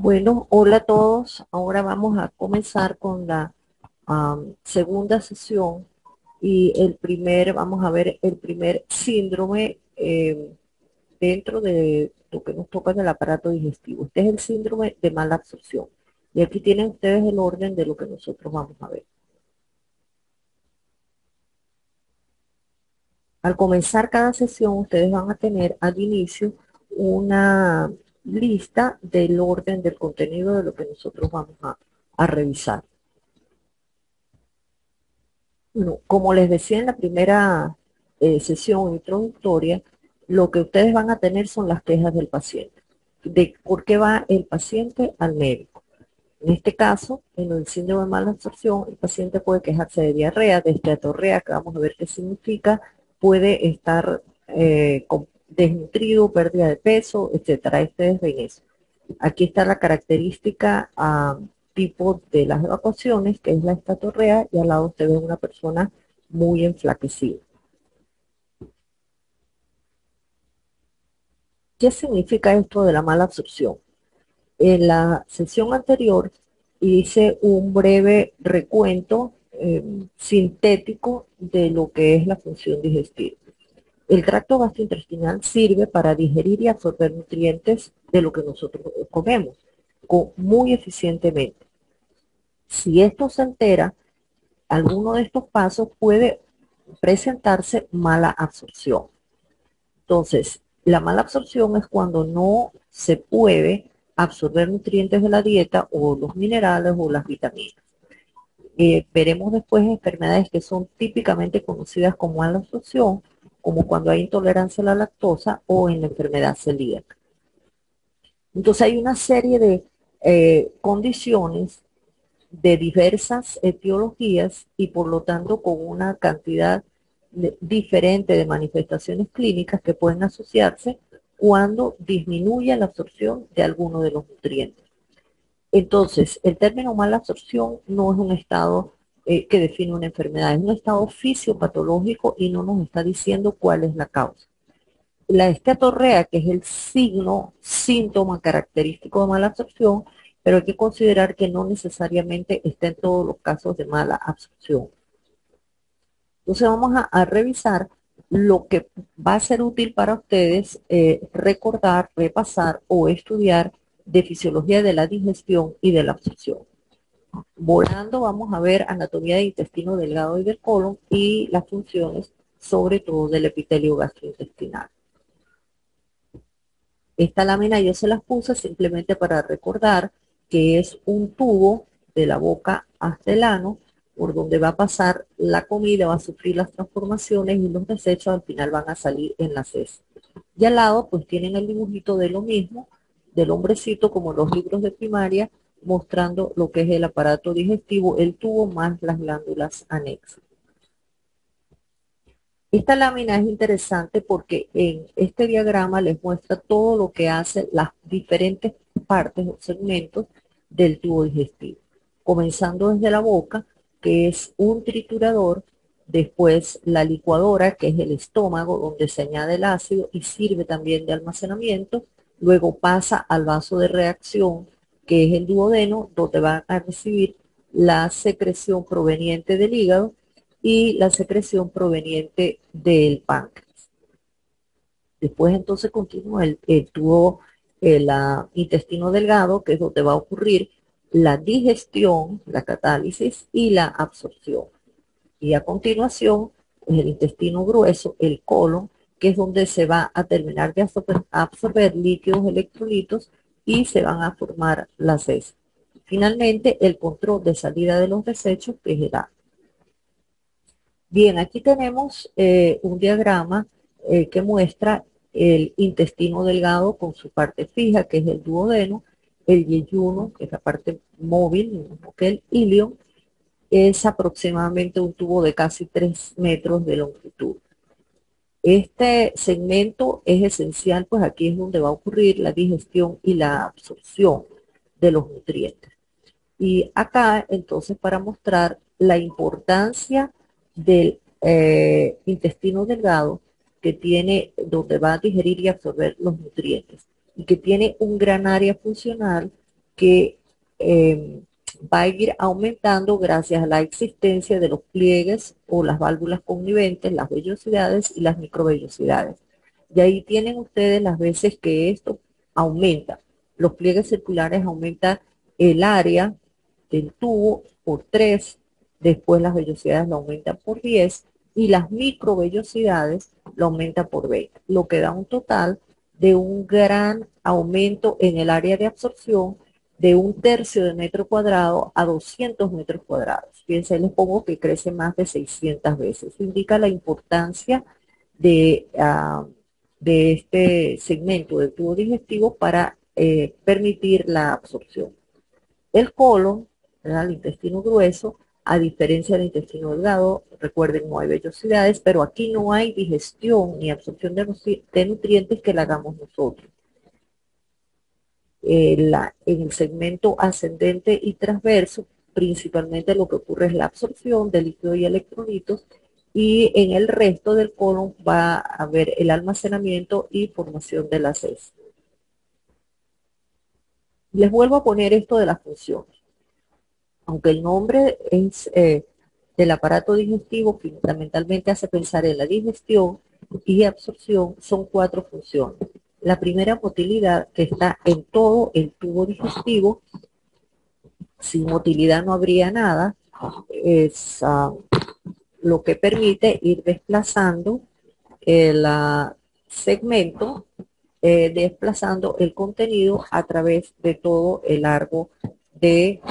Bueno, hola a todos. Ahora vamos a comenzar con la segunda sesión y vamos a ver el primer síndrome dentro de lo que nos toca en el aparato digestivo. Este es el síndrome de mala absorción. Y aquí tienen ustedes el orden de lo que nosotros vamos a ver. Al comenzar cada sesión, ustedes van a tener al inicio una lista del orden del contenido de lo que nosotros vamos a revisar. Bueno, como les decía en la primera sesión introductoria, lo que ustedes van a tener son las quejas del paciente, de por qué va el paciente al médico. En este caso, en el síndrome de mala absorción, el paciente puede quejarse de diarrea, de esteatorrea, que vamos a ver qué significa, puede estar desnutrido, pérdida de peso, etcétera. Este es Reyes. Aquí está la característica tipo de las evacuaciones, que es la estatorrea, y al lado usted ve una persona muy enflaquecida. ¿Qué significa esto de la mala absorción? En la sesión anterior hice un breve recuento sintético de lo que es la función digestiva. El tracto gastrointestinal sirve para digerir y absorber nutrientes de lo que nosotros comemos muy eficientemente. Si esto se altera, alguno de estos pasos puede presentarse mala absorción. Entonces, la mala absorción es cuando no se puede absorber nutrientes de la dieta o los minerales o las vitaminas. Veremos después enfermedades que son típicamente conocidas como mala absorción, como cuando hay intolerancia a la lactosa o en la enfermedad celíaca. Entonces hay una serie de condiciones de diversas etiologías y por lo tanto con una cantidad diferente de manifestaciones clínicas que pueden asociarse cuando disminuye la absorción de alguno de los nutrientes. Entonces, el término mala absorción no es un estado que define una enfermedad, es un estado fisiopatológico y no nos está diciendo cuál es la causa. La esteatorrea, que es el signo, síntoma característico de mala absorción, pero hay que considerar que no necesariamente está en todos los casos de mala absorción. Entonces vamos a revisar lo que va a ser útil para ustedes recordar, repasar o estudiar de fisiología de la digestión y de la absorción. Volando vamos a ver anatomía del intestino delgado y del colon y las funciones, sobre todo del epitelio gastrointestinal. Esta lámina yo se las puse simplemente para recordar que es un tubo de la boca hasta el ano por donde va a pasar la comida, va a sufrir las transformaciones y los desechos al final van a salir en las heces. Y al lado pues tienen el dibujito de lo mismo, del hombrecito como los libros de primaria, mostrando lo que es el aparato digestivo, el tubo más las glándulas anexas. Esta lámina es interesante porque en este diagrama les muestra todo lo que hacen las diferentes partes o segmentos del tubo digestivo. Comenzando desde la boca, que es un triturador, después la licuadora, que es el estómago, donde se añade el ácido y sirve también de almacenamiento. Luego pasa al vaso de reacción, que es el duodeno, donde van a recibir la secreción proveniente del hígado y la secreción proveniente del páncreas. Después entonces continúa el tubo, el intestino delgado, que es donde va a ocurrir la digestión, la catálisis y la absorción. Y a continuación, el intestino grueso, el colon, que es donde se va a terminar de absorber líquidos electrolitos y se van a formar las heces. Finalmente, el control de salida de los desechos, que es el A. Bien, aquí tenemos un diagrama que muestra el intestino delgado con su parte fija, que es el duodeno, el yeyuno, que es la parte móvil, que el ilion, es aproximadamente un tubo de casi 3 metros de longitud. Este segmento es esencial, pues aquí es donde va a ocurrir la digestión y la absorción de los nutrientes. Y acá, entonces, para mostrar la importancia del intestino delgado que tiene, donde va a digerir y absorber los nutrientes, y que tiene un gran área funcional que eh, va a ir aumentando gracias a la existencia de los pliegues o las válvulas conniventes, las vellosidades y las microvellosidades. Y ahí tienen ustedes las veces que esto aumenta. Los pliegues circulares aumentan el área del tubo por 3, después las vellosidades lo aumentan por 10 y las microvellosidades lo aumentan por 20, lo que da un total de un gran aumento en el área de absorción de 1/3 de metro cuadrado a 200 metros cuadrados. Fíjense, les pongo que crece más de 600 veces. Eso indica la importancia de, de este segmento del tubo digestivo para permitir la absorción. El colon, ¿verdad? El intestino grueso, a diferencia del intestino delgado, recuerden, no hay vellosidades, pero aquí no hay digestión ni absorción de nutrientes que la hagamos nosotros. En el segmento ascendente y transverso, principalmente lo que ocurre es la absorción de líquidos y electrolitos, y en el resto del colon va a haber el almacenamiento y formación de las heces. Les vuelvo a poner esto de las funciones. Aunque el nombre es del aparato digestivo, fundamentalmente hace pensar en la digestión y absorción, son 4 funciones. La primera, motilidad, que está en todo el tubo digestivo. Sin motilidad no habría nada. Es lo que permite ir desplazando el segmento, desplazando el contenido a través de todo el largo del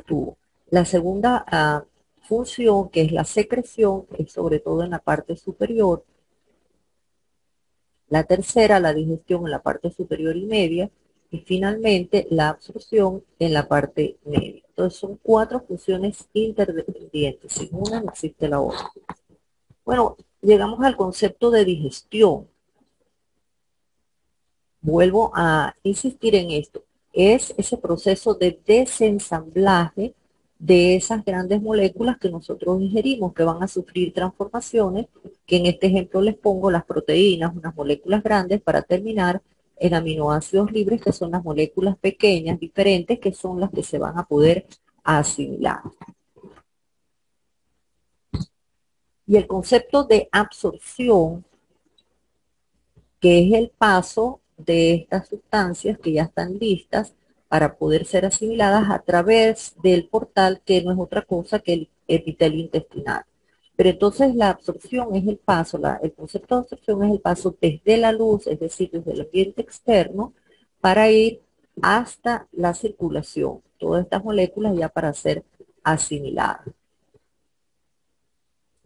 tubo. La segunda función, que es la secreción, es sobre todo en la parte superior. La tercera, la digestión en la parte superior y media. Y finalmente, la absorción en la parte media. Entonces, son 4 funciones interdependientes. Sin una no existe la otra. Bueno, llegamos al concepto de digestión. Vuelvo a insistir en esto. Es ese proceso de desensamblaje de esas grandes moléculas que nosotros ingerimos, que van a sufrir transformaciones, que en este ejemplo les pongo las proteínas, unas moléculas grandes, para terminar en aminoácidos libres, que son las moléculas pequeñas, diferentes, que son las que se van a poder asimilar. Y el concepto de absorción, que es el paso de estas sustancias que ya están listas para poder ser asimiladas a través del portal, que no es otra cosa que el epitelio intestinal. Pero entonces la absorción es el paso, el concepto de absorción es el paso desde la luz, es decir, desde el ambiente externo, para ir hasta la circulación. Todas estas moléculas ya para ser asimiladas.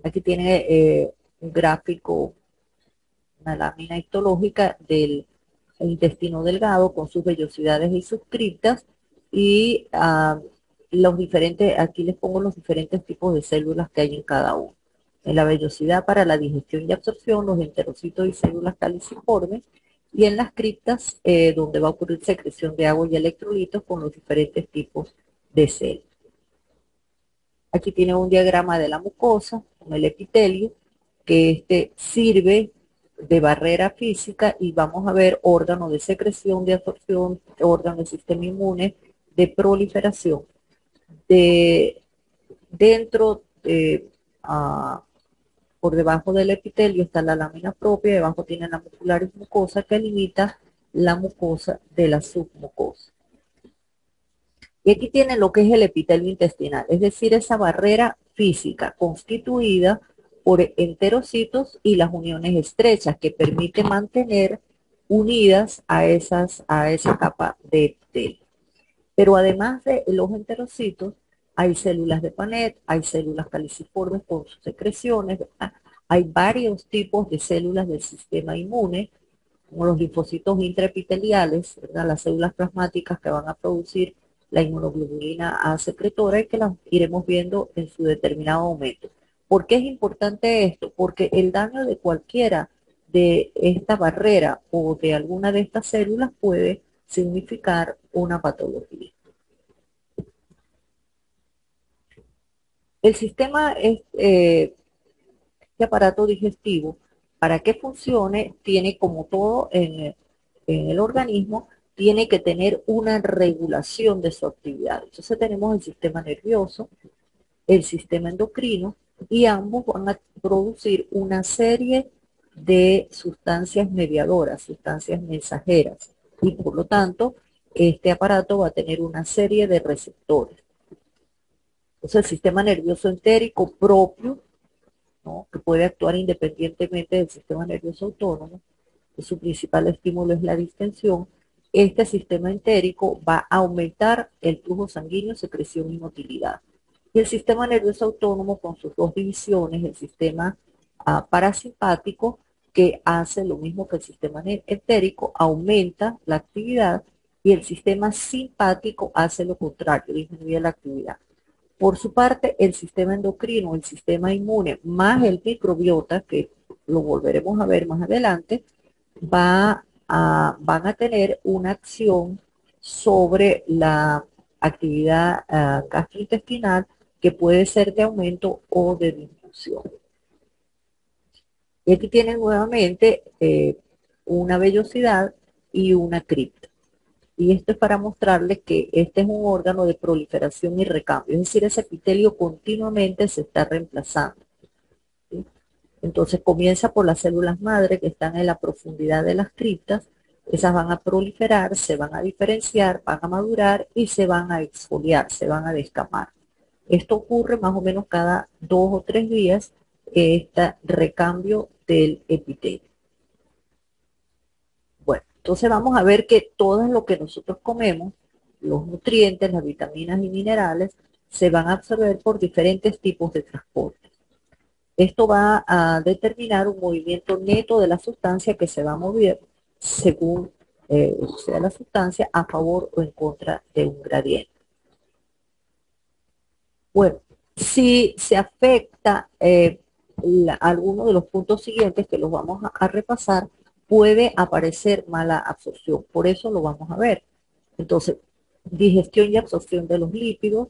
Aquí tiene un gráfico, una lámina histológica del intestino delgado con sus vellosidades y sus criptas, y los diferentes, aquí les pongo los diferentes tipos de células que hay en cada uno. En la vellosidad para la digestión y absorción, los enterocitos y células caliciformes, y en las criptas donde va a ocurrir secreción de agua y electrolitos con los diferentes tipos de células. Aquí tiene un diagrama de la mucosa con el epitelio, que sirve de barrera física, y vamos a ver órganos de secreción, de absorción, órganos del sistema inmune, de proliferación. Dentro de, por debajo del epitelio está la lámina propia, debajo tiene la muscularis mucosa, que limita la mucosa de la submucosa. Y aquí tienen lo que es el epitelio intestinal, es decir, esa barrera física constituida por enterocitos y las uniones estrechas que permiten mantener unidas a esa capa de epitelio. Pero además de los enterocitos, hay células de Panet, hay células caliciformes con sus secreciones, ¿verdad? Hay varios tipos de células del sistema inmune, como los linfocitos intraepiteliales, ¿verdad? Las células plasmáticas que van a producir la inmunoglobulina A secretora, y que las iremos viendo en su determinado momento. ¿Por qué es importante esto? Porque el daño de cualquiera de esta barrera o de alguna de estas células puede significar una patología. El sistema este aparato digestivo, para que funcione, tiene, como todo en el organismo, tiene que tener una regulación de su actividad. Entonces tenemos el sistema nervioso, el sistema endocrino, y ambos van a producir una serie de sustancias mediadoras, sustancias mensajeras, y por lo tanto, este aparato va a tener una serie de receptores. Entonces, el sistema nervioso entérico propio, ¿no?, que puede actuar independientemente del sistema nervioso autónomo, que su principal estímulo es la distensión. Este sistema entérico va a aumentar el flujo sanguíneo, secreción y motilidad. Y el sistema nervioso autónomo, con sus dos divisiones, el sistema parasimpático, que hace lo mismo que el sistema entérico, aumenta la actividad, y el sistema simpático hace lo contrario, disminuye la actividad. Por su parte, el sistema endocrino, el sistema inmune, más el microbiota, que lo volveremos a ver más adelante, van a tener una acción sobre la actividad gastrointestinal, que puede ser de aumento o de disminución. Y aquí tienen nuevamente una vellosidad y una cripta. Y esto es para mostrarles que este es un órgano de proliferación y recambio, es decir, ese epitelio continuamente se está reemplazando, ¿sí? Entonces comienza por las células madre que están en la profundidad de las criptas. Esas van a proliferar, se van a diferenciar, van a madurar y se van a exfoliar, se van a descamar. Esto ocurre más o menos cada 2 o 3 días, este recambio del epitelio. Bueno, entonces vamos a ver que todo lo que nosotros comemos, los nutrientes, las vitaminas y minerales, se van a absorber por diferentes tipos de transporte. Esto va a determinar un movimiento neto de la sustancia que se va a mover según sea la sustancia, a favor o en contra de un gradiente. Bueno, si se afecta alguno de los puntos siguientes, que los vamos a repasar, puede aparecer mala absorción. Por eso lo vamos a ver. Entonces, digestión y absorción de los lípidos,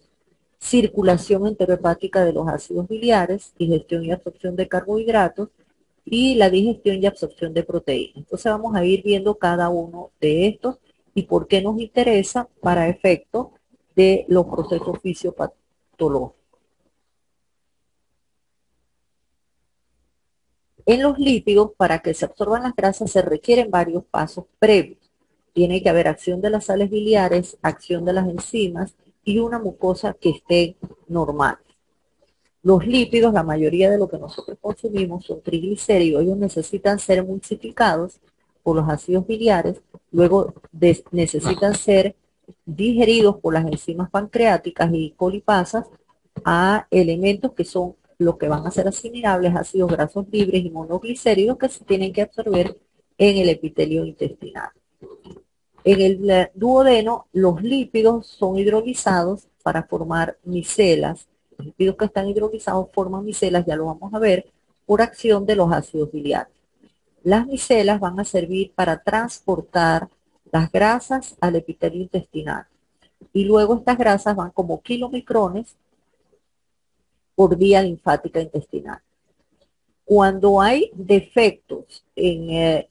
circulación enterohepática de los ácidos biliares, digestión y absorción de carbohidratos, y la digestión y absorción de proteínas. Entonces vamos a ir viendo cada uno de estos y por qué nos interesa para efectos de los procesos fisiopatológicos. En los lípidos, para que se absorban las grasas, se requieren varios pasos previos. Tiene que haber acción de las sales biliares, acción de las enzimas y una mucosa que esté normal. Los lípidos, la mayoría de lo que nosotros consumimos son triglicéridos. Ellos necesitan ser emulsificados por los ácidos biliares, luego necesitan ser digeridos por las enzimas pancreáticas y colipasas a elementos que son lo que van a ser asimilables, ácidos grasos libres y monoglicéridos, que se tienen que absorber en el epitelio intestinal. En el duodeno, los lípidos son hidrolizados para formar micelas. Los lípidos que están hidrolizados forman micelas, ya lo vamos a ver, por acción de los ácidos biliares. Las micelas van a servir para transportar las grasas al epitelio intestinal. Y luego estas grasas van como kilomicrones por vía linfática intestinal. Cuando hay defectos en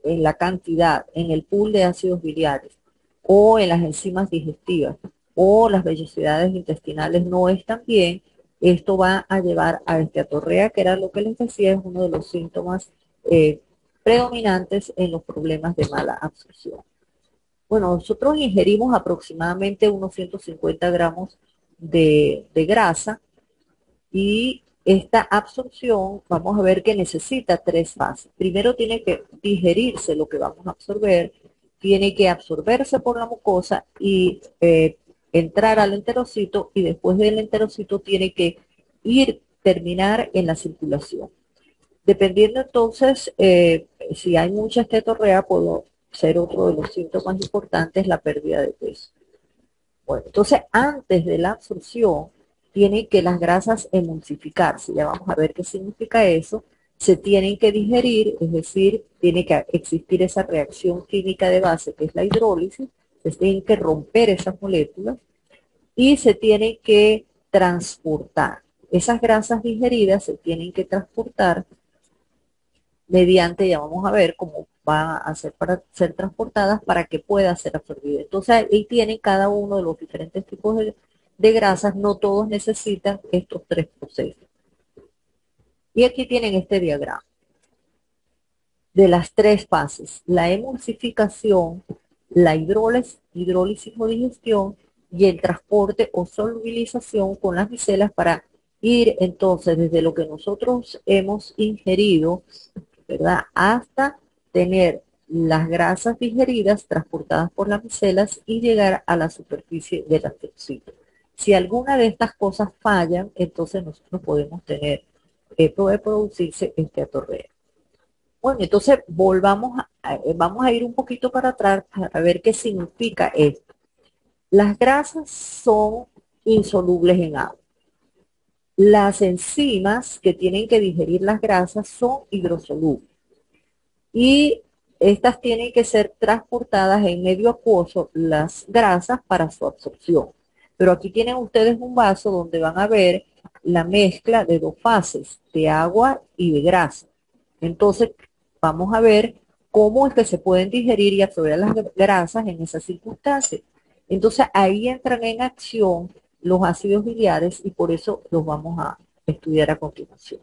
la cantidad, en el pool de ácidos biliares, o en las enzimas digestivas, o las vellosidades intestinales no están bien, esto va a llevar a esteatorrea, que era lo que les decía, es uno de los síntomas predominantes en los problemas de mala absorción. Bueno, nosotros ingerimos aproximadamente unos 150 gramos de grasa, y esta absorción, vamos a ver que necesita 3 fases. Primero tiene que digerirse lo que vamos a absorber, tiene que absorberse por la mucosa y entrar al enterocito, y después del enterocito tiene que terminar en la circulación. Dependiendo entonces, si hay mucha esteatorrea, puede ser otro de los síntomas importantes la pérdida de peso. Bueno, entonces antes de la absorción, tienen que las grasas emulsificarse. Ya vamos a ver qué significa eso. Se tienen que digerir, es decir, tiene que existir esa reacción química de base, que es la hidrólisis. Se tienen que romper esas moléculas y se tienen que transportar. Esas grasas digeridas se tienen que transportar mediante, ya vamos a ver, como van a ser para ser transportadas para que pueda ser absorbida. Entonces ahí tienen cada uno de los diferentes tipos de grasas, no todos necesitan estos tres procesos. Y aquí tienen este diagrama de las tres fases: la emulsificación, la hidrólisis o digestión y el transporte o solubilización con las micelas para ir entonces desde lo que nosotros hemos ingerido, ¿verdad?, hasta tener las grasas digeridas transportadas por las micelas y llegar a la superficie del astrocyto. Si alguna de estas cosas fallan, entonces nosotros podemos tener, puede producirse este atorrea. Bueno, entonces vamos a ir un poquito para atrás para ver qué significa esto. Las grasas son insolubles en agua. Las enzimas que tienen que digerir las grasas son hidrosolubles. Y estas tienen que ser transportadas en medio acuoso, las grasas, para su absorción. Pero aquí tienen ustedes un vaso donde van a ver la mezcla de dos fases, de agua y de grasa. Entonces, vamos a ver cómo es que se pueden digerir y absorber las grasas en esas circunstancias. Entonces, ahí entran en acción los ácidos biliares y por eso los vamos a estudiar a continuación.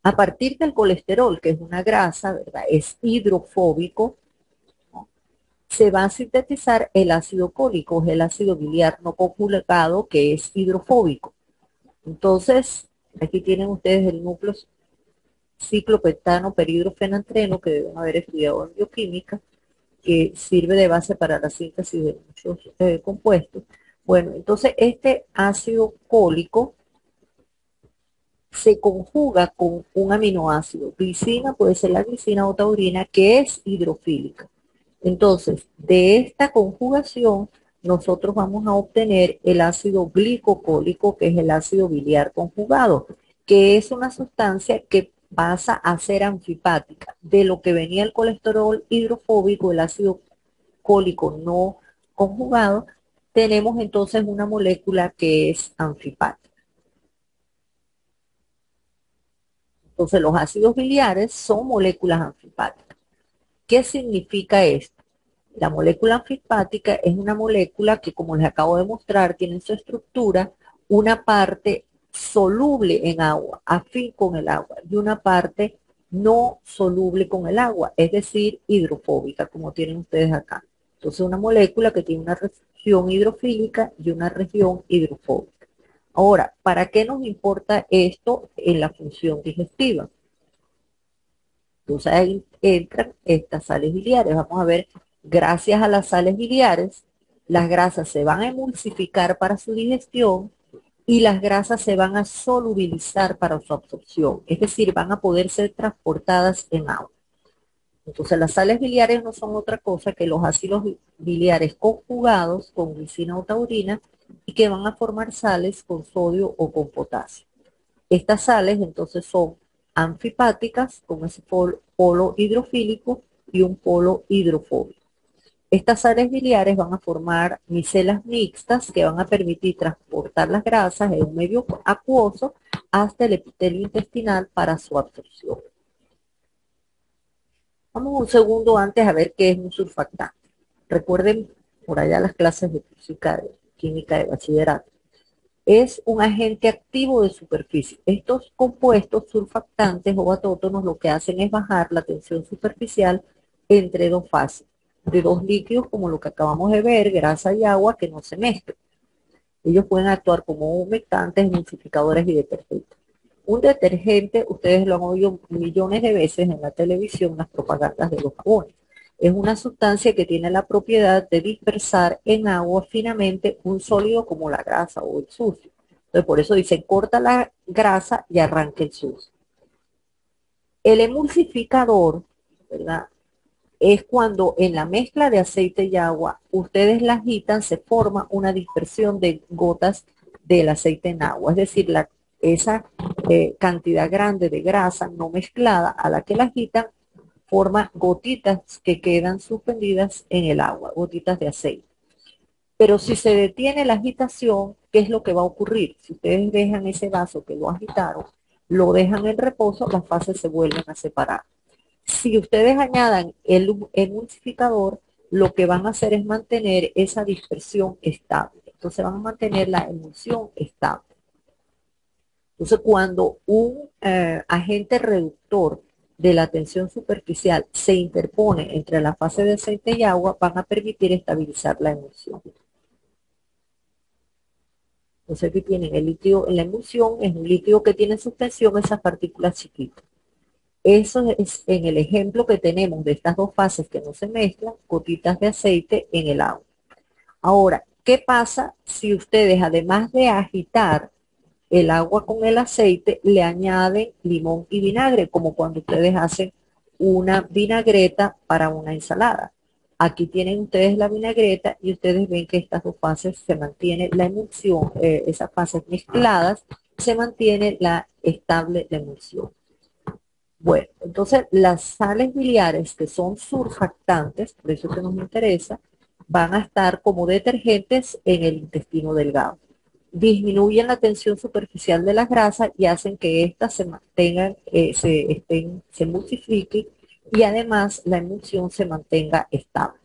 A partir del colesterol, que es una grasa, ¿verdad?, es hidrofóbico, ¿no?, se va a sintetizar el ácido cólico, el ácido biliar no conjugado, que es hidrofóbico. Entonces, aquí tienen ustedes el núcleo ciclopentano perhidrofenantreno, que deben haber estudiado en bioquímica, que sirve de base para la síntesis de muchos compuestos. Bueno, entonces este ácido cólico se conjuga con un aminoácido, glicina, puede ser la glicina o taurina, que es hidrofílica. Entonces, de esta conjugación, nosotros vamos a obtener el ácido glicocólico, que es el ácido biliar conjugado, que es una sustancia que pasa a ser anfipática. De lo que venía el colesterol hidrofóbico, el ácido cólico no conjugado, tenemos entonces una molécula que es anfipática. Entonces, los ácidos biliares son moléculas anfipáticas. ¿Qué significa esto? La molécula anfipática es una molécula que, como les acabo de mostrar, tiene en su estructura una parte soluble en agua, afín con el agua, y una parte no soluble con el agua, es decir, hidrofóbica, como tienen ustedes acá. Entonces, una molécula que tiene una región hidrofílica y una región hidrofóbica. Ahora, ¿para qué nos importa esto en la función digestiva? Entonces ahí entran estas sales biliares. Vamos a ver, gracias a las sales biliares, las grasas se van a emulsificar para su digestión y las grasas se van a solubilizar para su absorción. Es decir, van a poder ser transportadas en agua. Entonces las sales biliares no son otra cosa que los ácidos biliares conjugados con glicina o taurina y que van a formar sales con sodio o con potasio. Estas sales entonces son anfipáticas con ese polo hidrofílico y un polo hidrofóbico. Estas sales biliares van a formar micelas mixtas que van a permitir transportar las grasas en un medio acuoso hasta el epitelio intestinal para su absorción. Vamos un segundo antes a ver qué es un surfactante. Recuerden por allá las clases de física, de química de bachillerato. Es un agente activo de superficie. Estos compuestos surfactantes o batótonos lo que hacen es bajar la tensión superficial entre dos fases, de dos líquidos como lo que acabamos de ver, grasa y agua, que no se mezclan. Ellos pueden actuar como humectantes, emulsificadores y detergentes. Un detergente, ustedes lo han oído millones de veces en la televisión, en las propagandas de los jabones. Es una sustancia que tiene la propiedad de dispersar en agua finamente un sólido como la grasa o el sucio. Entonces, por eso dicen, corta la grasa y arranca el sucio. El emulsificador, ¿verdad?, es cuando en la mezcla de aceite y agua ustedes la agitan, se forma una dispersión de gotas del aceite en agua. Es decir, esa cantidad grande de grasa no mezclada a la que la agitan forma gotitas que quedan suspendidas en el agua, gotitas de aceite. Pero si se detiene la agitación, ¿qué es lo que va a ocurrir? Si ustedes dejan ese vaso que lo agitaron, lo dejan en reposo, las fases se vuelven a separar. Si ustedes añadan el emulsificador, lo que van a hacer es mantener esa dispersión estable. Entonces van a mantener la emulsión estable. Entonces, cuando un agente reductor de la tensión superficial se interpone entre la fase de aceite y agua, van a permitir estabilizar la emulsión. Entonces, aquí tienen el líquido en la emulsión, es un líquido que tiene en suspensión esas partículas chiquitas. Eso es en el ejemplo que tenemos de estas dos fases que no se mezclan, gotitas de aceite en el agua. Ahora, ¿qué pasa si ustedes, además de agitar el agua con el aceite, le añaden limón y vinagre, como cuando ustedes hacen una vinagreta para una ensalada? Aquí tienen ustedes la vinagreta y ustedes ven que estas dos fases se mantiene la emulsión, esas fases mezcladas, se mantiene la estable la emulsión. Bueno, entonces las sales biliares que son surfactantes, por eso que nos interesa, van a estar como detergentes en el intestino delgado. Disminuyen la tensión superficial de las grasas y hacen que éstas se mantengan, se emulsifiquen y además la emulsión se mantenga estable.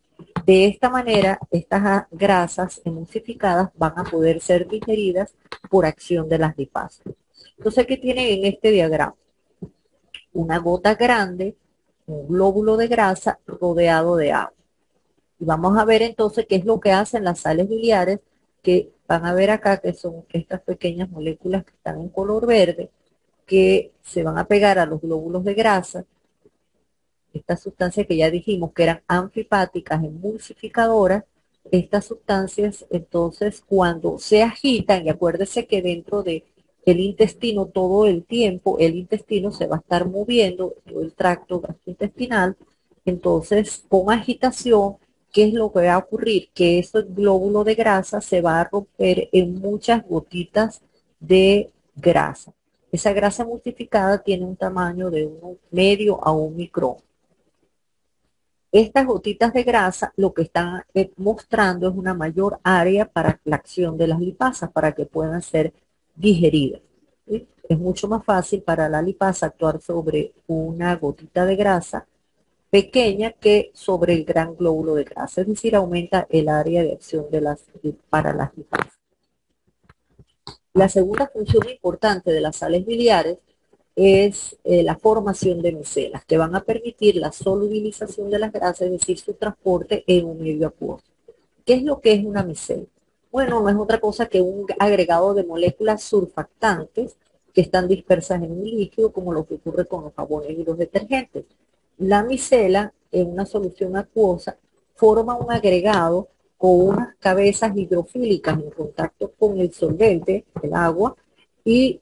De esta manera, estas grasas emulsificadas van a poder ser digeridas por acción de las lipasas. Entonces, ¿qué tienen en este diagrama? Una gota grande, un glóbulo de grasa rodeado de agua. Y vamos a ver entonces qué es lo que hacen las sales biliares, que van a ver acá que son estas pequeñas moléculas que están en color verde, que se van a pegar a los glóbulos de grasa, estas sustancias que ya dijimos que eran anfipáticas, emulsificadoras. Estas sustancias entonces cuando se agitan, y acuérdese que dentro de el intestino todo el tiempo, el intestino se va a estar moviendo, todo el tracto gastrointestinal, entonces con agitación, ¿qué es lo que va a ocurrir? Que ese glóbulo de grasa se va a romper en muchas gotitas de grasa. Esa grasa multiplicada tiene un tamaño de 1,5 a 1 micrón. Estas gotitas de grasa lo que están mostrando es una mayor área para la acción de las lipasas, para que puedan ser digeridas. ¿Sí? Es mucho más fácil para la lipasa actuar sobre una gotita de grasa pequeña que sobre el gran glóbulo de grasa, es decir, aumenta el área de acción para las lipasas. La segunda función importante de las sales biliares es la formación de micelas, que van a permitir la solubilización de las grasas, es decir, su transporte en un medio acuoso. ¿Qué es lo que es una micela? Bueno, no es otra cosa que un agregado de moléculas surfactantes que están dispersas en un líquido, como lo que ocurre con los jabones y los detergentes. La micela, en una solución acuosa, forma un agregado con unas cabezas hidrofílicas en contacto con el solvente, el agua, y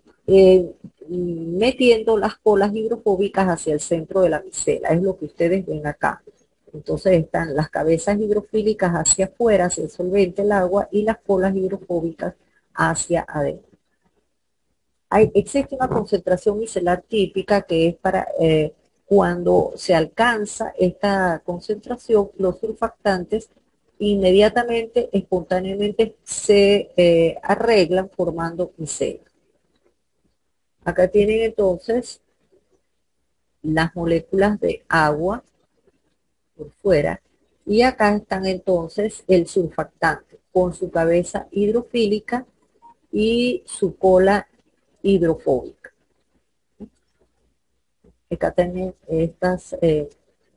metiendo las colas hidrofóbicas hacia el centro de la micela. Es lo que ustedes ven acá. Entonces están las cabezas hidrofílicas hacia afuera, hacia el solvente, el agua, y las colas hidrofóbicas hacia adentro. Existe una concentración micelar típica que es para cuando se alcanza esta concentración, los surfactantes inmediatamente, espontáneamente se arreglan formando micelas. Acá tienen entonces las moléculas de agua por fuera y acá están entonces el surfactante con su cabeza hidrofílica y su cola hidrofóbica. Acá tienen estas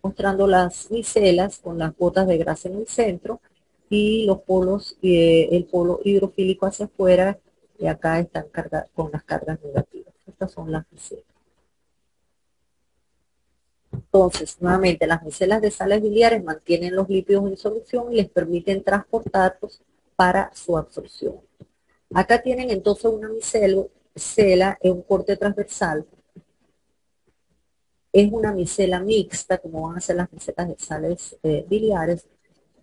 mostrando las micelas con las gotas de grasa en el centro y los polos, el polo hidrofílico hacia afuera, y acá están con las cargas negativas. Estas son las micelas. Entonces, nuevamente, las micelas de sales biliares mantienen los lípidos en solución y les permiten transportarlos para su absorción. Acá tienen entonces una micela en un corte transversal. Es una micela mixta, como van a ser las micelas de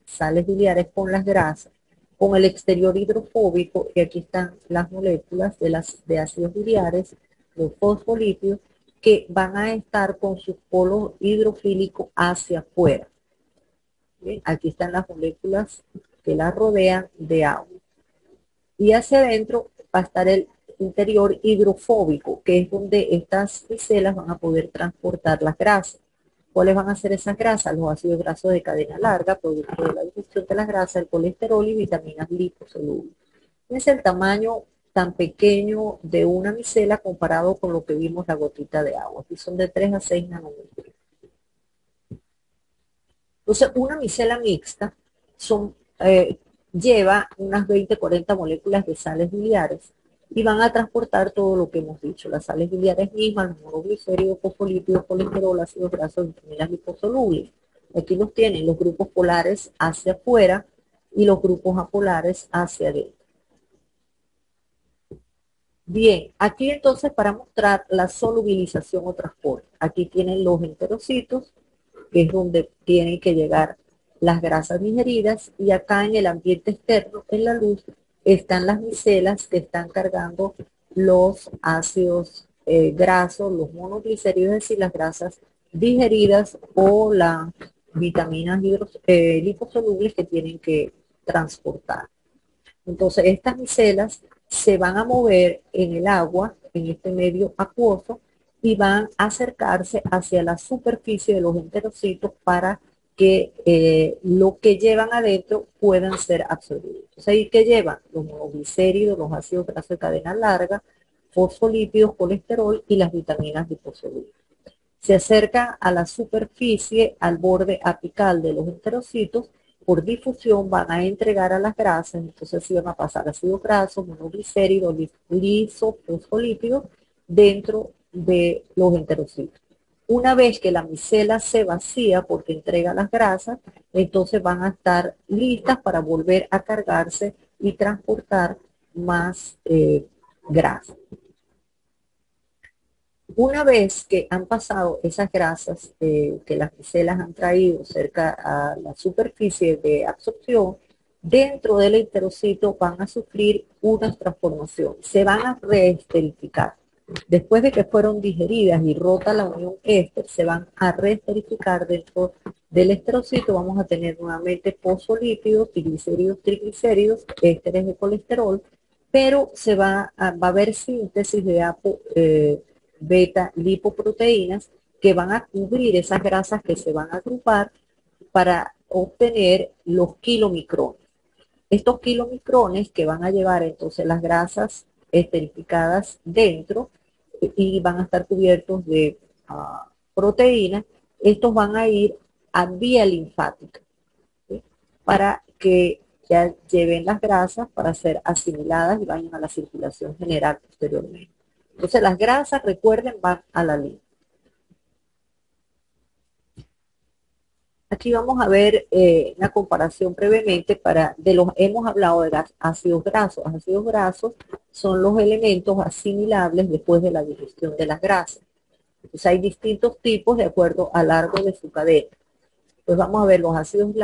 sales biliares con las grasas, con el exterior hidrofóbico, y aquí están las moléculas de ácidos biliares, los fosfolípidos, que van a estar con su polo hidrofílico hacia afuera. ¿Bien? Aquí están las moléculas que las rodean de agua. Y hacia adentro va a estar el interior hidrofóbico, que es donde estas micelas van a poder transportar las grasas. ¿Cuáles van a ser esas grasas? Los ácidos grasos de cadena larga, producto de la digestión de las grasas, el colesterol y vitaminas liposolubles. Es el tamaño tan pequeño de una micela comparado con lo que vimos la gotita de agua. Aquí son de 3 a 6 nanómetros. Entonces, una micela mixta son, lleva unas 20-40 moléculas de sales biliares y van a transportar todo lo que hemos dicho, las sales biliares mismas, los monoglicéridos, fosfolípidos, colesterol, ácidos grasos, vitaminas liposolubles. Aquí los tienen los grupos polares hacia afuera y los grupos apolares hacia adentro. Bien, aquí entonces para mostrar la solubilización o transporte. Aquí tienen los enterocitos, que es donde tienen que llegar las grasas digeridas, y acá en el ambiente externo, en la luz, están las micelas que están cargando los ácidos grasos, los monoglicéridos, es decir, las grasas digeridas o las vitaminas liposolubles que tienen que transportar. Entonces, estas micelas se van a mover en el agua, en este medio acuoso, y van a acercarse hacia la superficie de los enterocitos para que lo que llevan adentro puedan ser absorbidos. Entonces, ahí que llevan los monoglicéridos, los ácidos grasos de cadena larga, fosfolípidos, colesterol y las vitaminas liposolubles. Se acerca a la superficie, al borde apical de los enterocitos, por difusión van a entregar a las grasas, entonces sí van a pasar ácidos grasos, monoglicéridos, lisofosfolípidos dentro de los enterocitos. Una vez que la micela se vacía porque entrega las grasas, entonces van a estar listas para volver a cargarse y transportar más grasa. Una vez que han pasado esas grasas que las micelas han traído cerca a la superficie de absorción, dentro del enterocito van a sufrir unas transformaciones, se van a reesterificar. Después de que fueron digeridas y rota la unión éster, se van a reesterificar dentro del esterocito. Vamos a tener nuevamente fosfolípidos, triglicéridos, ésteres de colesterol, pero va a haber síntesis de beta lipoproteínas que van a cubrir esas grasas que se van a agrupar para obtener los kilomicrones. Estos kilomicrones que van a llevar entonces las grasas esterificadas dentro y van a estar cubiertos de proteínas, estos van a ir a vía linfática, ¿sí? Para que ya lleven las grasas para ser asimiladas y vayan a la circulación general posteriormente. Entonces las grasas, recuerden, van a la linfa. Aquí vamos a ver una comparación brevemente hemos hablado de ácidos grasos. Los ácidos grasos son los elementos asimilables después de la digestión de las grasas. Entonces hay distintos tipos de acuerdo al largo de su cadena. Pues vamos a ver los ácidos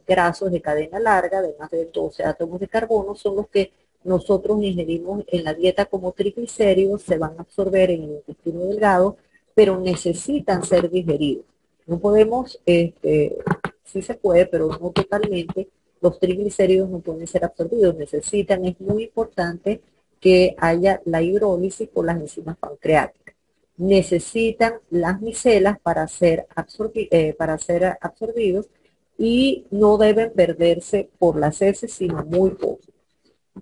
grasos de cadena larga, de más de 12 átomos de carbono, son los que nosotros ingerimos en la dieta como triglicéridos, se van a absorber en el intestino delgado, pero necesitan ser digeridos. No podemos, sí se puede, pero no totalmente, los triglicéridos no pueden ser absorbidos, necesitan, es muy importante que haya la hidrólisis por las enzimas pancreáticas. Necesitan las micelas para ser absorbidos y no deben perderse por las heces, sino muy poco.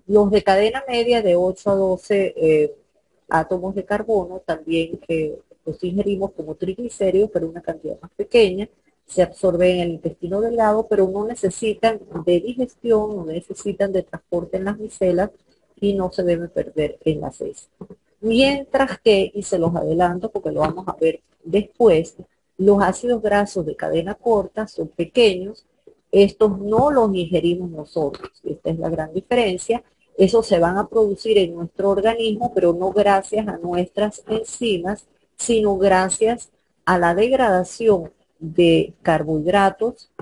Los de cadena media de 8 a 12 átomos de carbono también los ingerimos como triglicéridos, pero una cantidad más pequeña. Se absorben en el intestino delgado, pero no necesitan de digestión, no necesitan de transporte en las micelas y no se deben perder en las heces. Mientras que, y se los adelanto porque lo vamos a ver después, los ácidos grasos de cadena corta son pequeños, estos no los ingerimos nosotros, esta es la gran diferencia. Esos se van a producir en nuestro organismo, pero no gracias a nuestras enzimas, sino gracias a la degradación de carbohidratos,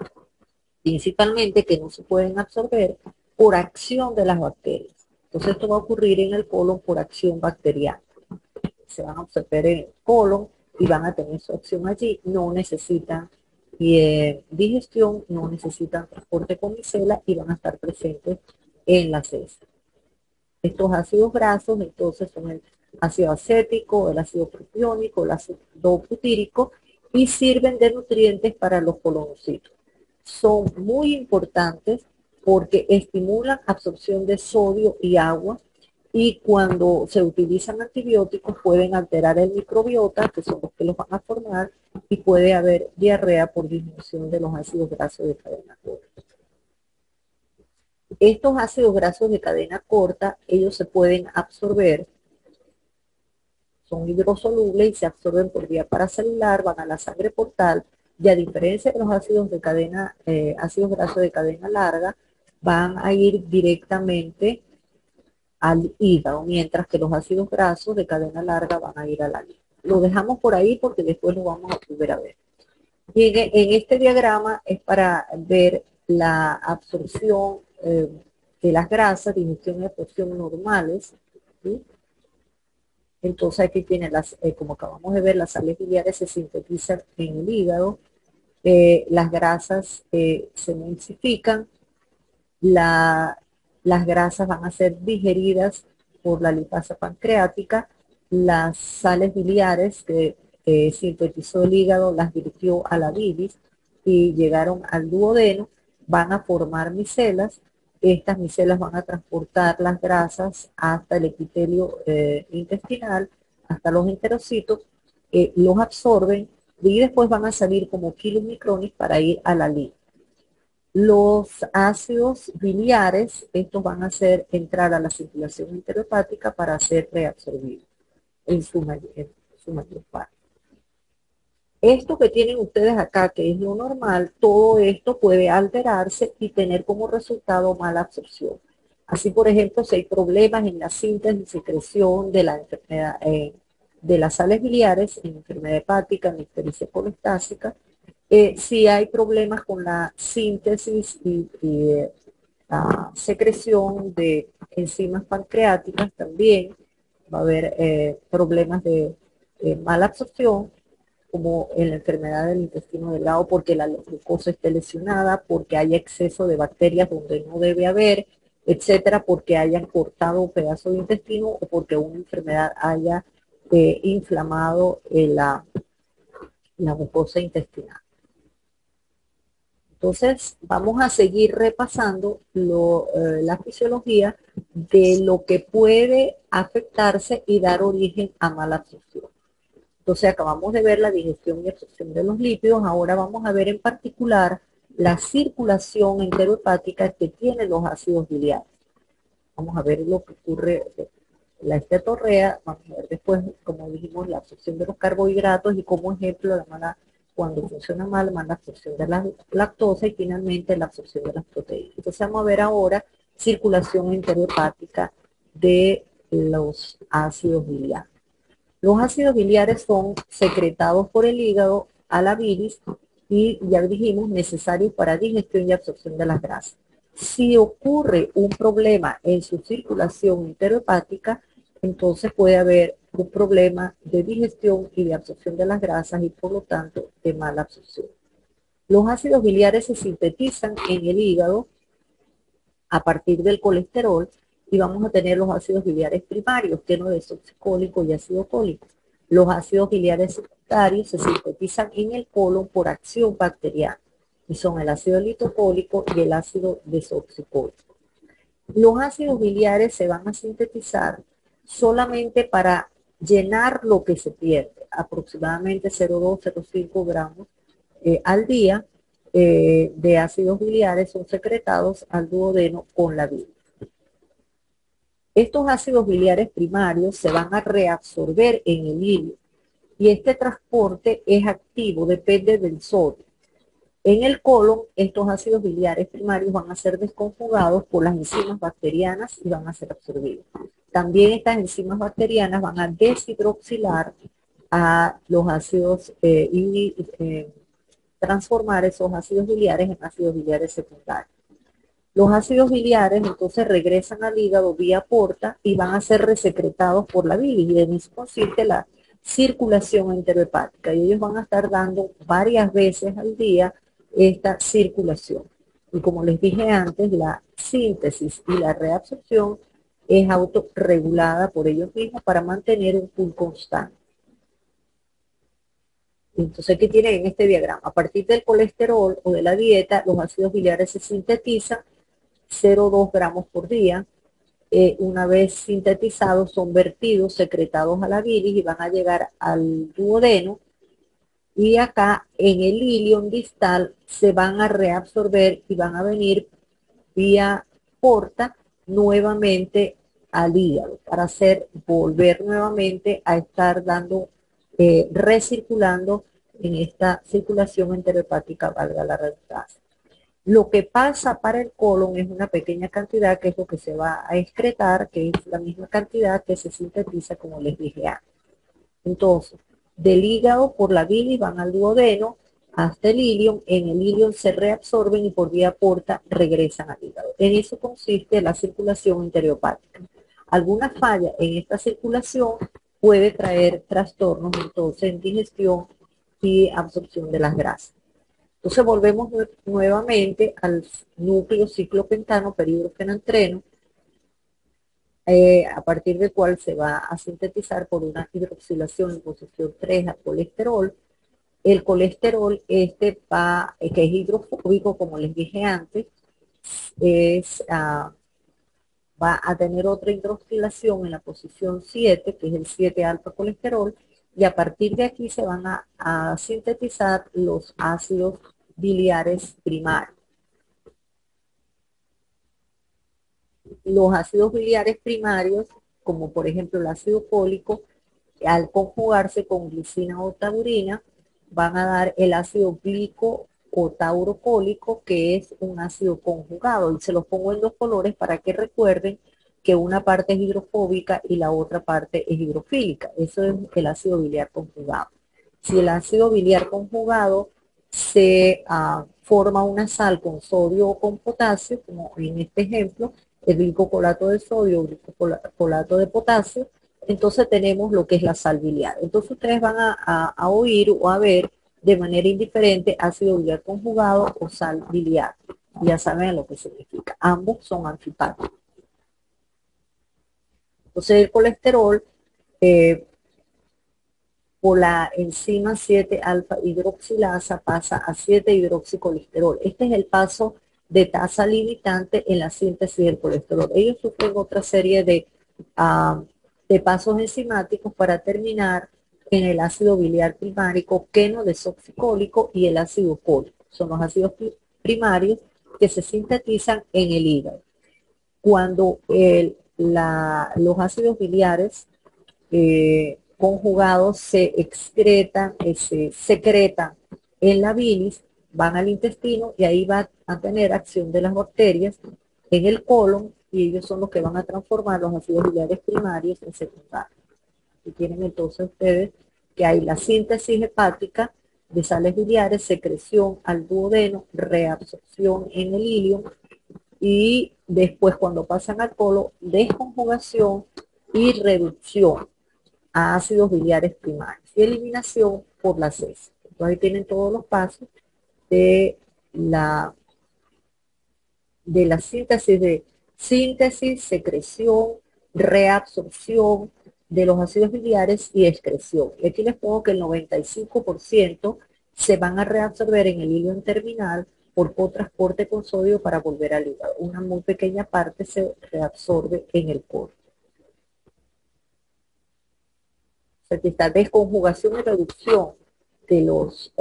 principalmente que no se pueden absorber por acción de las bacterias. Entonces esto va a ocurrir en el colon por acción bacteriana. Se van a absorber en el colon y van a tener su acción allí, no necesitan digestión, no necesitan transporte con micela y van a estar presentes en las heces. Estos ácidos grasos entonces son el ácido acético, el ácido propiónico, el ácido butírico, y sirven de nutrientes para los colonocitos. Son muy importantes porque estimulan absorción de sodio y agua, y cuando se utilizan antibióticos pueden alterar el microbiota, que son los que los van a formar, y puede haber diarrea por disminución de los ácidos grasos de cadena corta. Estos ácidos grasos de cadena corta, ellos se pueden absorber, son hidrosolubles y se absorben por vía paracelular, van a la sangre portal, y a diferencia de los ácidos de cadena, ácidos grasos de cadena larga, van a ir directamente al hígado, mientras que los ácidos grasos de cadena larga van a ir a la língua. Lo dejamos por ahí porque después lo vamos a volver a ver. Y en este diagrama es para ver la absorción de las grasas, digestión y absorción normales, ¿sí? Entonces aquí tienen como acabamos de ver, las sales biliares se sintetizan en el hígado, las grasas se emulsifican, las grasas van a ser digeridas por la lipasa pancreática, las sales biliares que sintetizó el hígado las virtió a la bilis y llegaron al duodeno, van a formar micelas. Estas micelas van a transportar las grasas hasta el epitelio intestinal, hasta los enterocitos, los absorben y después van a salir como kilomicrones para ir a la línea. Los ácidos biliares, estos van a hacer entrar a la circulación enterohepática para ser reabsorbidos en su mayor parte. Esto que tienen ustedes acá, que es lo normal, todo esto puede alterarse y tener como resultado mala absorción. Así, por ejemplo, si hay problemas en la síntesis y secreción de la enfermedad, de las sales biliares, en enfermedad hepática, en ictericia colestásica, si hay problemas con la síntesis y la secreción de enzimas pancreáticas, también va a haber problemas de mala absorción, como en la enfermedad del intestino delgado, porque la glucosa esté lesionada, porque hay exceso de bacterias donde no debe haber, etcétera, porque hayan cortado un pedazo de intestino o porque una enfermedad haya inflamado la mucosa intestinal. Entonces, vamos a seguir repasando la fisiología de lo que puede afectarse y dar origen a mala absorción. Entonces, acabamos de ver la digestión y absorción de los lípidos. Ahora vamos a ver en particular la circulación enterohepática que tienen los ácidos biliares. Vamos a ver lo que ocurre en la esteatorrea. Vamos a ver después, como dijimos, la absorción de los carbohidratos y como ejemplo la mala, cuando funciona mal, la mala absorción de la lactosa y finalmente la absorción de las proteínas. Entonces vamos a ver ahora circulación enterohepática de los ácidos biliares. Los ácidos biliares son secretados por el hígado a la bilis y ya dijimos necesarios para digestión y absorción de las grasas. Si ocurre un problema en su circulación enterohepática, entonces puede haber un problema de digestión y de absorción de las grasas y por lo tanto de mala absorción. Los ácidos biliares se sintetizan en el hígado a partir del colesterol y vamos a tener los ácidos biliares primarios, que no desoxicólico y ácido cólico. Los ácidos biliares secundarios se sintetizan en el colon por acción bacteriana y son el ácido litocólico y el ácido desoxicólico. Los ácidos biliares se van a sintetizar solamente para llenar lo que se pierde, aproximadamente 0,2-0,5 gramos al día de ácidos biliares son secretados al duodeno con la bilis. Estos ácidos biliares primarios se van a reabsorber en el hígado y este transporte es activo, depende del sodio. En el colon, estos ácidos biliares primarios van a ser desconjugados por las enzimas bacterianas y van a ser absorbidos. También estas enzimas bacterianas van a deshidroxilar a los ácidos y transformar esos ácidos biliares en ácidos biliares secundarios. Los ácidos biliares entonces regresan al hígado vía porta y van a ser resecretados por la bilis, y en eso consiste la circulación enterohepática, y ellos van a estar dando varias veces al día esta circulación. Y como les dije antes, la síntesis y la reabsorción es autorregulada por ellos mismos para mantener un pool constante. Entonces, ¿qué tienen en este diagrama? A partir del colesterol o de la dieta, los ácidos biliares se sintetizan 0,2 gramos por día. Una vez sintetizados, son vertidos, secretados a la bilis y van a llegar al duodeno. Y acá en el ilion distal se van a reabsorber y van a venir vía porta nuevamente al hígado para hacer volver nuevamente a estar dando, recirculando en esta circulación enterohepática, valga la redundancia. Lo que pasa para el colon es una pequeña cantidad, que es lo que se va a excretar, que es la misma cantidad que se sintetiza, como les dije antes. Entonces, del hígado por la bilis van al duodeno hasta el ilion, en el ilion se reabsorben y por vía porta regresan al hígado. En eso consiste la circulación enterohepática. Alguna falla en esta circulación puede traer trastornos entonces en digestión y absorción de las grasas. Entonces volvemos nuevamente al núcleo ciclopentano perhidrofenantreno, a partir del cual se va a sintetizar por una hidroxilación en posición 3 al colesterol. El colesterol que es hidrofóbico, como les dije antes, va a tener otra hidroxilación en la posición 7, que es el 7 alfa colesterol, y a partir de aquí se van a sintetizar los ácidos biliares primarios. Los ácidos biliares primarios, como por ejemplo el ácido fólico, al conjugarse con glicina o taurina, van a dar el ácido glico o taurocólico, que es un ácido conjugado. Y se los pongo en dos colores para que recuerden que una parte es hidrofóbica y la otra parte es hidrofílica. Eso es el ácido biliar conjugado. Si el ácido biliar conjugado se forma una sal con sodio o con potasio, como en este ejemplo, el glicocolato de sodio, el glicocolato de potasio, entonces tenemos lo que es la sal biliar. Entonces ustedes van a oír o a ver de manera indiferente ácido biliar conjugado o sal biliar. Ya saben lo que significa. Ambos son anfipáticos. Entonces el colesterol, por la enzima 7-alfa hidroxilasa, pasa a 7-hidroxicolesterol. Este es el paso de tasa limitante en la síntesis del colesterol. Ellos sufren otra serie de pasos enzimáticos para terminar en el ácido biliar primárico, queno desoxicólico y el ácido fólico. Son los ácidos primarios que se sintetizan en el hígado. Cuando los ácidos biliares conjugados se excretan, se secretan en la bilis, van al intestino y ahí va a tener acción de las bacterias en el colon y ellos son los que van a transformar los ácidos biliares primarios en secundarios. Y tienen entonces ustedes que hay la síntesis hepática de sales biliares, secreción al duodeno, reabsorción en el ilion y después cuando pasan al colon, desconjugación y reducción a ácidos biliares primarios y eliminación por las heces. Entonces ahí tienen todos los pasos de la, síntesis, secreción, reabsorción de los ácidos biliares y excreción. Y aquí les pongo que el 95% se van a reabsorber en el hilo terminal por cotransporte con sodio para volver al hígado. Una muy pequeña parte se reabsorbe en el colon. Esta desconjugación y reducción de los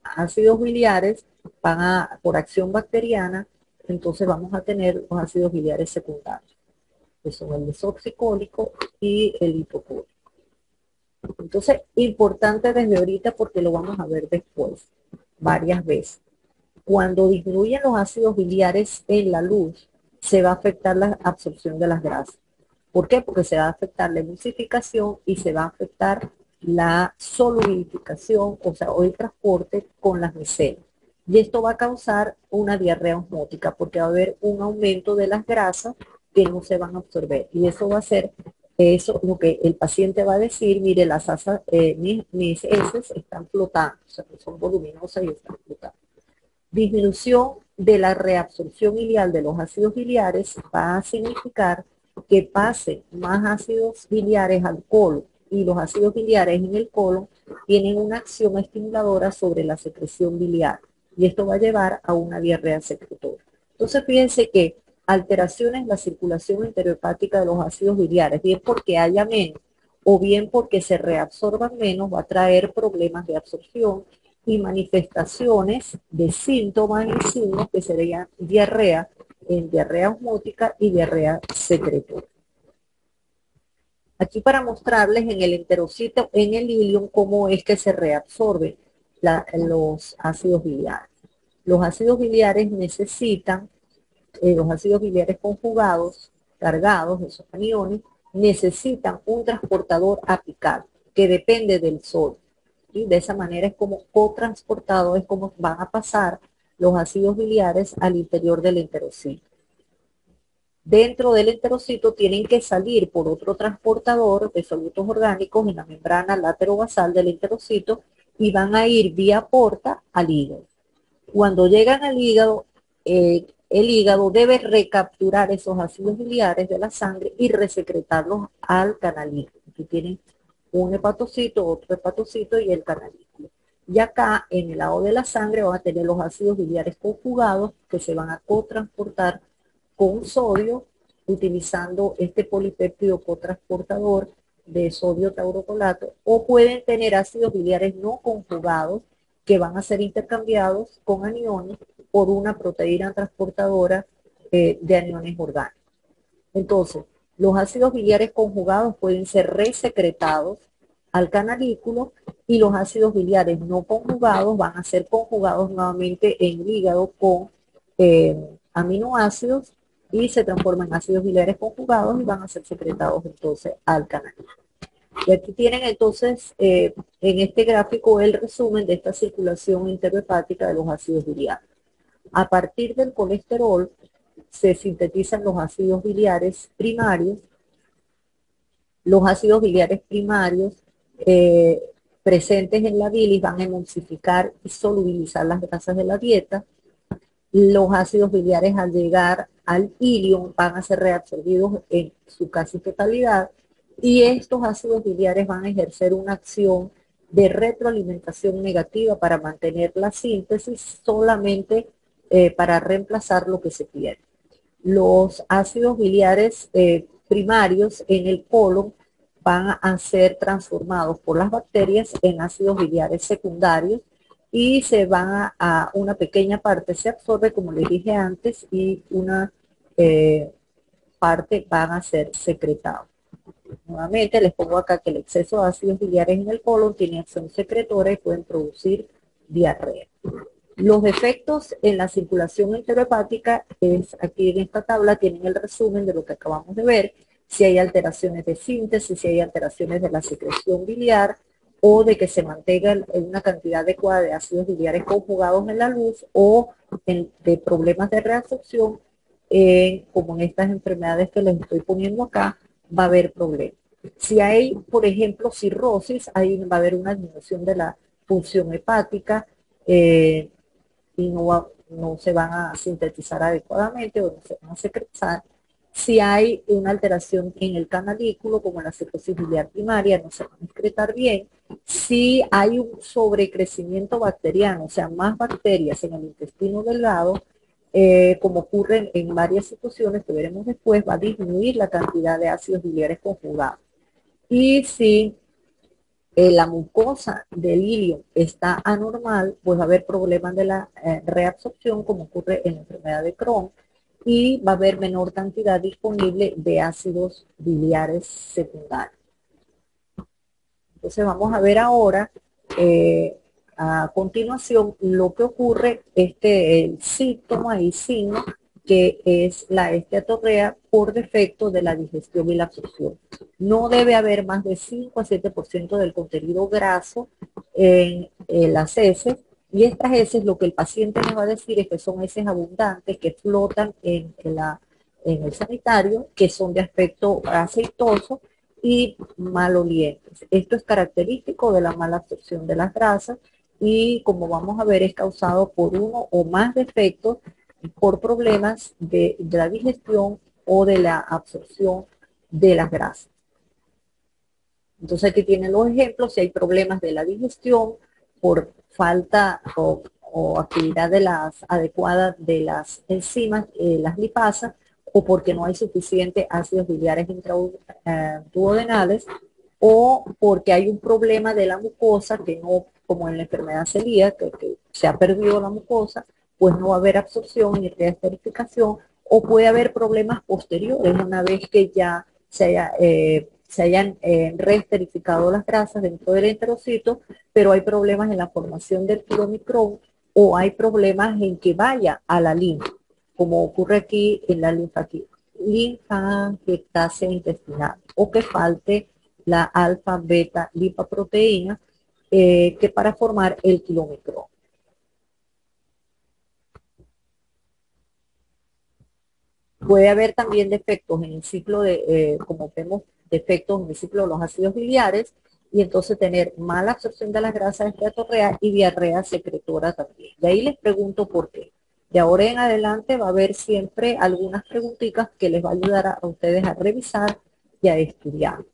ácidos biliares por acción bacteriana, entonces vamos a tener los ácidos biliares secundarios, que son el desoxicólico y el hipocólico. Entonces, importante desde ahorita porque lo vamos a ver después, varias veces. Cuando disminuyen los ácidos biliares en la luz, se va a afectar la absorción de las grasas. ¿Por qué? Porque se va a afectar la emulsificación y se va a afectar la solubilificación, o el transporte con las micelas. Y esto va a causar una diarrea osmótica porque va a haber un aumento de las grasas que no se van a absorber. Y eso va a ser lo que el paciente va a decir: mire, las asas, mis heces están flotando, o sea, son voluminosas y están flotando. Disminución de la reabsorción ileal de los ácidos biliares va a significar que pasen más ácidos biliares al colon y los ácidos biliares en el colon tienen una acción estimuladora sobre la secreción biliar y esto va a llevar a una diarrea secretora. Entonces fíjense que alteraciones en la circulación enterohepática de los ácidos biliares, bien porque haya menos o bien porque se reabsorban menos, va a traer problemas de absorción y manifestaciones de síntomas y signos que serían diarrea, en diarrea osmótica y diarrea secretora. Aquí para mostrarles en el enterocito, en el ilium, cómo es que se reabsorben los ácidos biliares. Los ácidos biliares necesitan, los ácidos biliares conjugados, cargados, esos aniones, necesitan un transportador apical que depende del sol. Y de esa manera es como cotransportado, es como van a pasar los ácidos biliares al interior del enterocito. Dentro del enterocito tienen que salir por otro transportador de solutos orgánicos en la membrana laterobasal del enterocito y van a ir vía porta al hígado. Cuando llegan al hígado, el hígado debe recapturar esos ácidos biliares de la sangre y resecretarlos al canalículo. Aquí tienen un hepatocito, otro hepatocito y el canalículo. Y acá, en el lado de la sangre, van a tener los ácidos biliares conjugados que se van a cotransportar con sodio, utilizando este polipéptido cotransportador de sodio taurocolato, o pueden tener ácidos biliares no conjugados que van a ser intercambiados con aniones por una proteína transportadora de aniones orgánicos. Entonces, los ácidos biliares conjugados pueden ser resecretados al canalículo y los ácidos biliares no conjugados van a ser conjugados nuevamente en el hígado con aminoácidos y se transforman en ácidos biliares conjugados y van a ser secretados entonces al canalículo. Y aquí tienen entonces en este gráfico el resumen de esta circulación enterohepática de los ácidos biliares. A partir del colesterol se sintetizan los ácidos biliares primarios. Los ácidos biliares primarios presentes en la bilis van a emulsificar y solubilizar las grasas de la dieta. Los ácidos biliares al llegar al ilium van a ser reabsorbidos en su casi totalidad y estos ácidos biliares van a ejercer una acción de retroalimentación negativa para mantener la síntesis solamente para reemplazar lo que se pierde. Los ácidos biliares primarios en el colon van a ser transformados por las bacterias en ácidos biliares secundarios y se van a una pequeña parte se absorbe, como les dije antes, y una parte van a ser secretados. Nuevamente les pongo acá que el exceso de ácidos biliares en el colon tiene acción secretora y pueden producir diarrea. Los efectos en la circulación enterohepática es aquí en esta tabla tienen el resumen de lo que acabamos de ver, si hay alteraciones de síntesis, si hay alteraciones de la secreción biliar o de que se mantenga una cantidad adecuada de ácidos biliares conjugados en la luz o de problemas de reabsorción, como en estas enfermedades que les estoy poniendo acá, va a haber problemas. Si hay, por ejemplo, cirrosis, ahí va a haber una disminución de la función hepática, y no se van a sintetizar adecuadamente o no se van a secretar. Si hay una alteración en el canalículo, como la cirrosis biliar primaria, no se van a excretar bien. Si hay un sobrecrecimiento bacteriano, o sea, más bacterias en el intestino delgado, como ocurre en varias situaciones que veremos después, va a disminuir la cantidad de ácidos biliares conjugados. Y si la mucosa del ilium está anormal, pues va a haber problemas de la reabsorción, como ocurre en la enfermedad de Crohn, y va a haber menor cantidad disponible de ácidos biliares secundarios. Entonces vamos a ver ahora, a continuación, lo que ocurre, el síntoma y signo que es la esteatorrea por defecto de la digestión y la absorción. No debe haber más de 5 a 7% del contenido graso en las heces, y estas heces lo que el paciente nos va a decir es que son heces abundantes que flotan en el sanitario, que son de aspecto aceitoso y malolientes. Esto es característico de la mala absorción de las grasas y, como vamos a ver, es causado por uno o más defectos por problemas de la digestión o de la absorción de las grasas. Entonces aquí tienen los ejemplos, si hay problemas de la digestión por falta o actividad de las adecuadas de las enzimas, las lipasas, o porque no hay suficiente ácidos biliares intraduodenales, o porque hay un problema de la mucosa que no, como en la enfermedad celíaca, que se ha perdido la mucosa, pues no va a haber absorción ni reesterificación, o puede haber problemas posteriores una vez que ya se hayan reesterificado las grasas dentro del enterocito, pero hay problemas en la formación del kilomicrón o hay problemas en que vaya a la linfa, como ocurre aquí en la linfadenectasia intestinal, o que falte la alfa-beta lipoproteína que para formar el kilomicrón. Puede haber también defectos en el ciclo como vemos, defectos en el ciclo de los ácidos biliares, y entonces tener mala absorción de las grasas esteatorreas y diarrea secretora también. De ahí les pregunto por qué. De ahora en adelante va a haber siempre algunas preguntitas que les va a ayudar a ustedes a revisar y a estudiar.